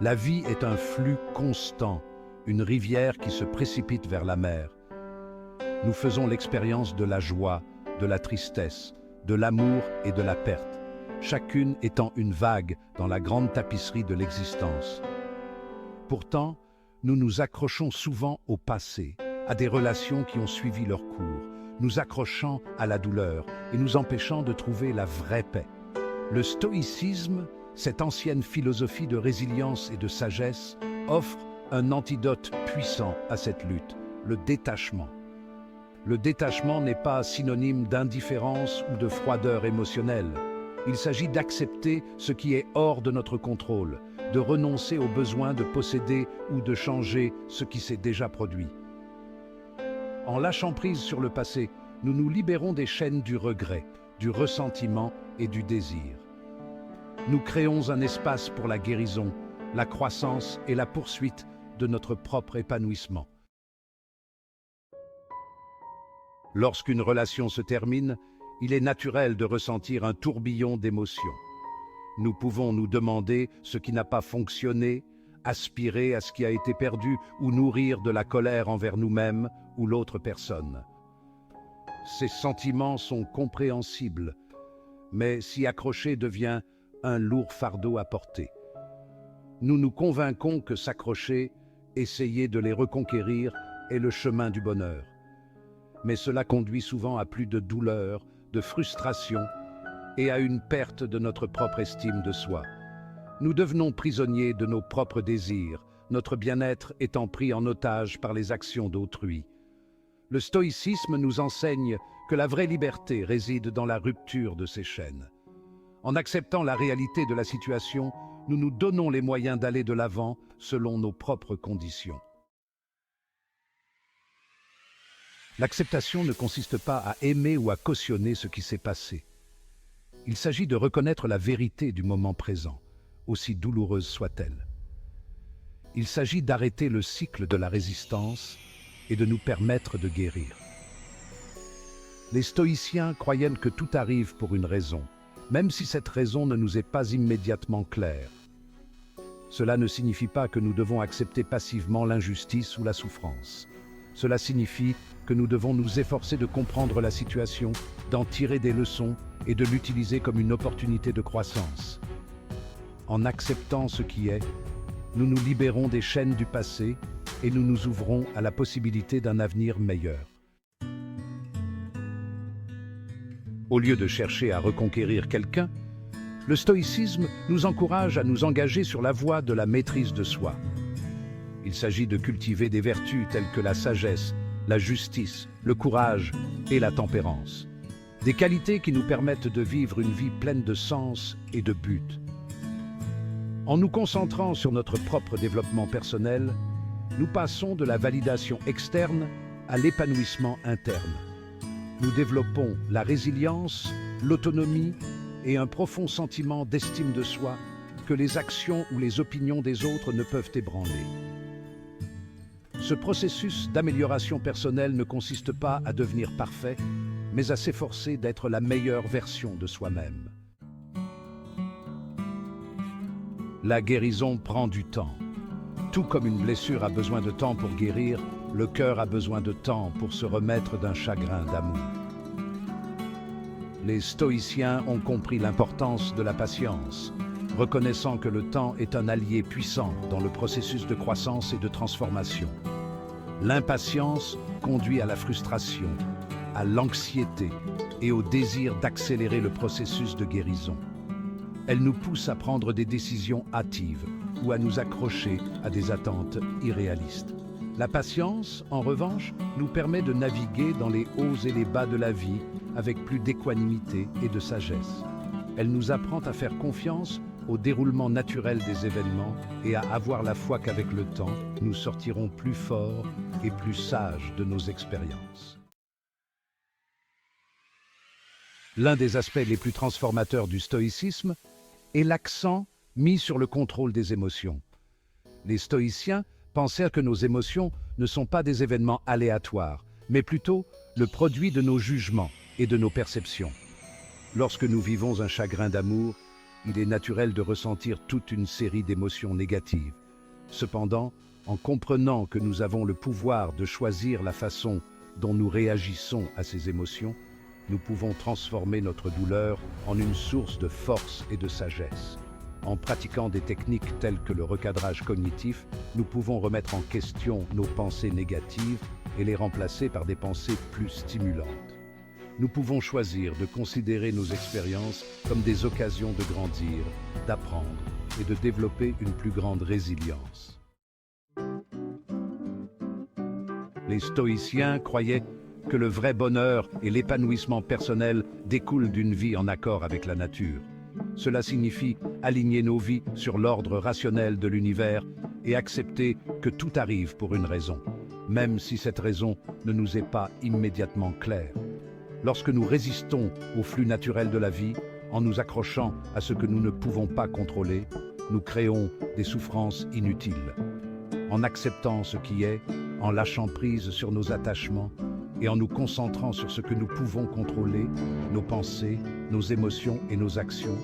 La vie est un flux constant, une rivière qui se précipite vers la mer. Nous faisons l'expérience de la joie, de la tristesse, de l'amour et de la perte, chacune étant une vague dans la grande tapisserie de l'existence. Pourtant, nous nous accrochons souvent au passé, à des relations qui ont suivi leur cours, nous accrochant à la douleur et nous empêchant de trouver la vraie paix. Le stoïcisme, cette ancienne philosophie de résilience et de sagesse, offre un antidote puissant à cette lutte, le détachement. Le détachement n'est pas synonyme d'indifférence ou de froideur émotionnelle. Il s'agit d'accepter ce qui est hors de notre contrôle, de renoncer au besoin de posséder ou de changer ce qui s'est déjà produit. En lâchant prise sur le passé, nous nous libérons des chaînes du regret, du ressentiment et du désir. Nous créons un espace pour la guérison, la croissance et la poursuite de notre propre épanouissement. Lorsqu'une relation se termine, il est naturel de ressentir un tourbillon d'émotions. Nous pouvons nous demander ce qui n'a pas fonctionné, aspirer à ce qui a été perdu ou nourrir de la colère envers nous-mêmes ou l'autre personne. Ces sentiments sont compréhensibles, mais s'y accrocher devient un lourd fardeau à porter. Nous nous convainquons que s'accrocher, essayer de les reconquérir, est le chemin du bonheur. Mais cela conduit souvent à plus de douleur, de frustration et à une perte de notre propre estime de soi. Nous devenons prisonniers de nos propres désirs, notre bien-être étant pris en otage par les actions d'autrui. Le stoïcisme nous enseigne que la vraie liberté réside dans la rupture de ces chaînes. En acceptant la réalité de la situation, nous nous donnons les moyens d'aller de l'avant selon nos propres conditions. L'acceptation ne consiste pas à aimer ou à cautionner ce qui s'est passé. Il s'agit de reconnaître la vérité du moment présent, aussi douloureuse soit-elle. Il s'agit d'arrêter le cycle de la résistance et de nous permettre de guérir. Les stoïciens croyaient que tout arrive pour une raison, même si cette raison ne nous est pas immédiatement claire. Cela ne signifie pas que nous devons accepter passivement l'injustice ou la souffrance. Cela signifie que nous devons nous efforcer de comprendre la situation, d'en tirer des leçons et de l'utiliser comme une opportunité de croissance. En acceptant ce qui est, nous nous libérons des chaînes du passé et nous nous ouvrons à la possibilité d'un avenir meilleur. Au lieu de chercher à reconquérir quelqu'un, le stoïcisme nous encourage à nous engager sur la voie de la maîtrise de soi. Il s'agit de cultiver des vertus telles que la sagesse, la justice, le courage et la tempérance. Des qualités qui nous permettent de vivre une vie pleine de sens et de but. En nous concentrant sur notre propre développement personnel, nous passons de la validation externe à l'épanouissement interne. Nous développons la résilience, l'autonomie et un profond sentiment d'estime de soi que les actions ou les opinions des autres ne peuvent ébranler. Ce processus d'amélioration personnelle ne consiste pas à devenir parfait, mais à s'efforcer d'être la meilleure version de soi-même. La guérison prend du temps. Tout comme une blessure a besoin de temps pour guérir, le cœur a besoin de temps pour se remettre d'un chagrin d'amour. Les stoïciens ont compris l'importance de la patience, reconnaissant que le temps est un allié puissant dans le processus de croissance et de transformation. L'impatience conduit à la frustration, à l'anxiété et au désir d'accélérer le processus de guérison. Elle nous pousse à prendre des décisions hâtives ou à nous accrocher à des attentes irréalistes. La patience, en revanche, nous permet de naviguer dans les hauts et les bas de la vie avec plus d'équanimité et de sagesse. Elle nous apprend à faire confiance au déroulement naturel des événements et à avoir la foi qu'avec le temps, nous sortirons plus forts et plus sages de nos expériences. L'un des aspects les plus transformateurs du stoïcisme est l'accent mis sur le contrôle des émotions. Les stoïciens pensaient que nos émotions ne sont pas des événements aléatoires, mais plutôt le produit de nos jugements et de nos perceptions. Lorsque nous vivons un chagrin d'amour, il est naturel de ressentir toute une série d'émotions négatives. Cependant, en comprenant que nous avons le pouvoir de choisir la façon dont nous réagissons à ces émotions, nous pouvons transformer notre douleur en une source de force et de sagesse. En pratiquant des techniques telles que le recadrage cognitif, nous pouvons remettre en question nos pensées négatives et les remplacer par des pensées plus stimulantes. Nous pouvons choisir de considérer nos expériences comme des occasions de grandir, d'apprendre et de développer une plus grande résilience. Les stoïciens croyaient que le vrai bonheur et l'épanouissement personnel découlent d'une vie en accord avec la nature. Cela signifie aligner nos vies sur l'ordre rationnel de l'univers et accepter que tout arrive pour une raison, même si cette raison ne nous est pas immédiatement claire. Lorsque nous résistons au flux naturel de la vie, en nous accrochant à ce que nous ne pouvons pas contrôler, nous créons des souffrances inutiles. En acceptant ce qui est, en lâchant prise sur nos attachements et en nous concentrant sur ce que nous pouvons contrôler, nos pensées, nos émotions et nos actions,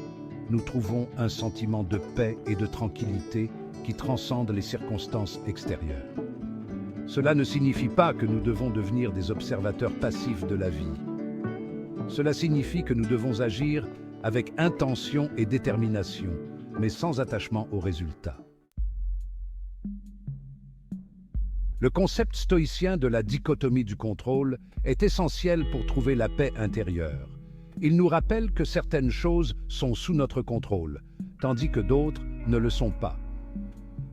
nous trouvons un sentiment de paix et de tranquillité qui transcende les circonstances extérieures. Cela ne signifie pas que nous devons devenir des observateurs passifs de la vie. Cela signifie que nous devons agir avec intention et détermination, mais sans attachement aux résultats. Le concept stoïcien de la dichotomie du contrôle est essentiel pour trouver la paix intérieure. Il nous rappelle que certaines choses sont sous notre contrôle, tandis que d'autres ne le sont pas.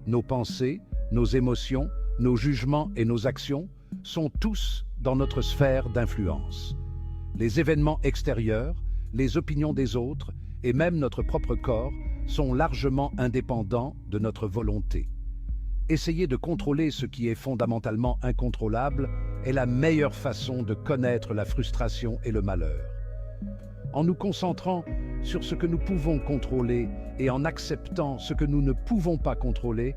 Nos pensées, nos émotions, nos jugements et nos actions sont tous dans notre sphère d'influence. Les événements extérieurs, les opinions des autres et même notre propre corps sont largement indépendants de notre volonté. Essayer de contrôler ce qui est fondamentalement incontrôlable est la meilleure façon de connaître la frustration et le malheur. En nous concentrant sur ce que nous pouvons contrôler et en acceptant ce que nous ne pouvons pas contrôler,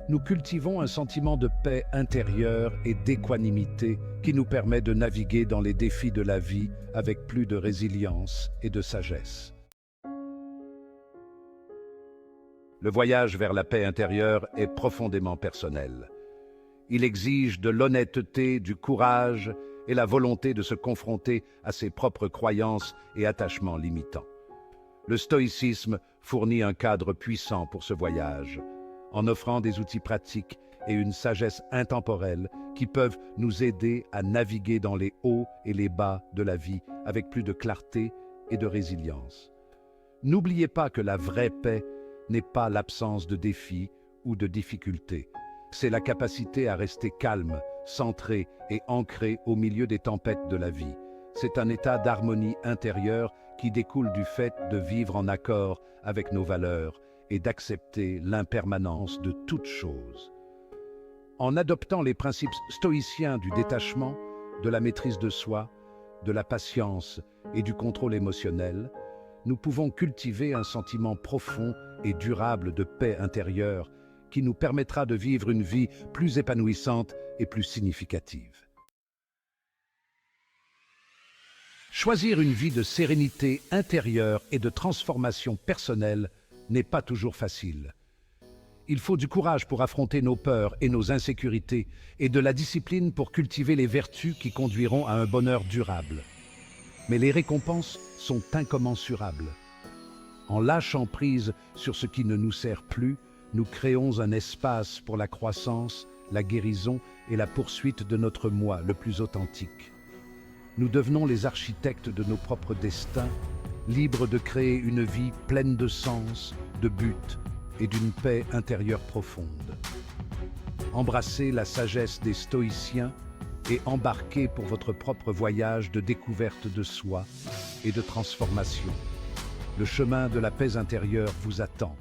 nous cultivons un sentiment de paix intérieure et d'équanimité qui nous permet de naviguer dans les défis de la vie avec plus de résilience et de sagesse. Le voyage vers la paix intérieure est profondément personnel. Il exige de l'honnêteté, du courage et la volonté de se confronter à ses propres croyances et attachements limitants. Le stoïcisme fournit un cadre puissant pour ce voyage, en offrant des outils pratiques et une sagesse intemporelle qui peuvent nous aider à naviguer dans les hauts et les bas de la vie avec plus de clarté et de résilience. N'oubliez pas que la vraie paix n'est pas l'absence de défis ou de difficultés. C'est la capacité à rester calme, centré et ancré au milieu des tempêtes de la vie. C'est un état d'harmonie intérieure qui découle du fait de vivre en accord avec nos valeurs et d'accepter l'impermanence de toute chose. En adoptant les principes stoïciens du détachement, de la maîtrise de soi, de la patience et du contrôle émotionnel, nous pouvons cultiver un sentiment profond et durable de paix intérieure qui nous permettra de vivre une vie plus épanouissante et plus significative. Choisir une vie de sérénité intérieure et de transformation personnelle n'est pas toujours facile. Il faut du courage pour affronter nos peurs et nos insécurités et de la discipline pour cultiver les vertus qui conduiront à un bonheur durable. Mais les récompenses sont incommensurables. En lâchant prise sur ce qui ne nous sert plus, nous créons un espace pour la croissance, la guérison et la poursuite de notre moi le plus authentique. Nous devenons les architectes de nos propres destins, libres de créer une vie pleine de sens, de but et d'une paix intérieure profonde. Embrassez la sagesse des stoïciens et embarquez pour votre propre voyage de découverte de soi et de transformation. Le chemin de la paix intérieure vous attend.